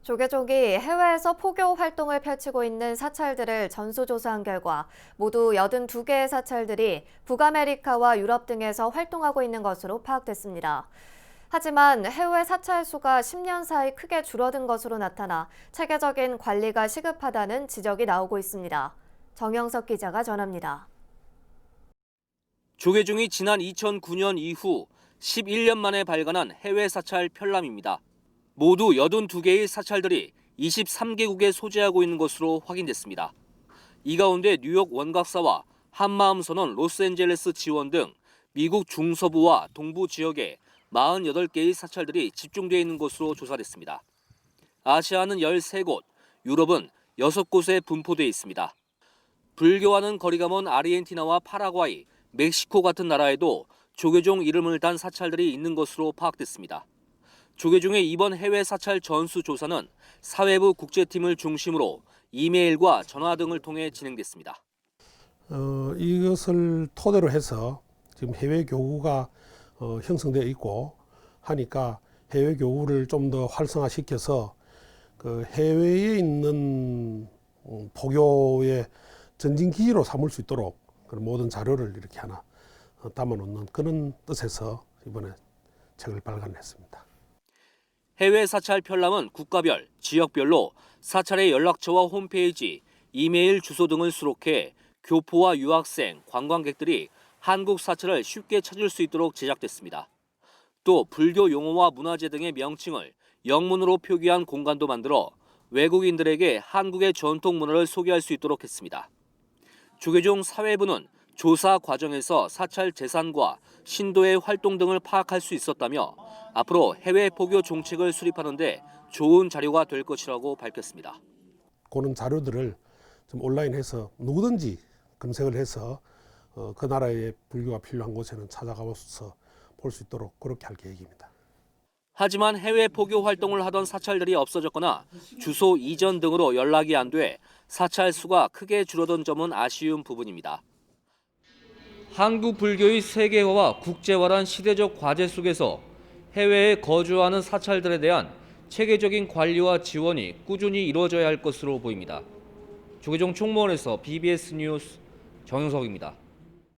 조계종이 해외에서 포교 활동을 펼치고 있는 사찰들을 전수조사한 결과 모두 82개의 사찰들이 북아메리카와 유럽 등에서 활동하고 있는 것으로 파악됐습니다. 하지만 해외 사찰 수가 10년 사이 크게 줄어든 것으로 나타나 체계적인 관리가 시급하다는 지적이 나오고 있습니다. 정영석 기자가 전합니다. 조계종이 지난 2009년 이후 11년 만에 발간한 해외 사찰 편람입니다. 모두 82개의 사찰들이 23개국에 소재하고 있는 것으로 확인됐습니다. 이 가운데 뉴욕 원각사와 한마음선언 로스앤젤레스 지원 등 미국 중서부와 동부 지역에 48개의 사찰들이 집중되어 있는 것으로 조사됐습니다. 아시아는 13곳, 유럽은 6곳에 분포되어 있습니다. 불교와는 거리가 먼 아르헨티나와 파라과이, 멕시코 같은 나라에도 조계종 이름을 단 사찰들이 있는 것으로 파악됐습니다. 조계종의 이번 해외 사찰 전수 조사는 사회부 국제팀을 중심으로 이메일과 전화 등을 통해 진행됐습니다. 이것을 토대로 해서 지금 해외 교구가 형성되어 있고 하니까 해외 교구를 좀 더 활성화시켜서 그 해외에 있는 포교의 전진 기지로 삼을 수 있도록 그런 모든 자료를 이렇게 하나 담아놓는 그런 뜻에서 이번에 책을 발간했습니다. 해외 사찰 편람은 국가별, 지역별로 사찰의 연락처와 홈페이지, 이메일 주소 등을 수록해 교포와 유학생, 관광객들이 한국 사찰을 쉽게 찾을 수 있도록 제작됐습니다. 또 불교 용어와 문화재 등의 명칭을 영문으로 표기한 공간도 만들어 외국인들에게 한국의 전통 문화를 소개할 수 있도록 했습니다. 조계종 사회부는 조사 과정에서 사찰 재산과 신도의 활동 등을 파악할 수 있었다며 앞으로 해외 포교 종책을 수립하는 데 좋은 자료가 될 것이라고 밝혔습니다. 그런 자료들을 좀 온라인해서 누구든지 검색을 해서 그 나라의 불교가 필요한 곳에는 찾아가서 볼 수 있도록 그렇게 할 계획입니다. 하지만 해외 포교 활동을 하던 사찰들이 없어졌거나 주소 이전 등으로 연락이 안 돼 사찰 수가 크게 줄어든 점은 아쉬운 부분입니다. 한국 불교의 세계화와 국제화란 시대적 과제 속에서 해외에 거주하는 사찰들에 대한 체계적인 관리와 지원이 꾸준히 이루어져야 할 것으로 보입니다. 조계종 총무원에서 BBS 뉴스 정영석입니다.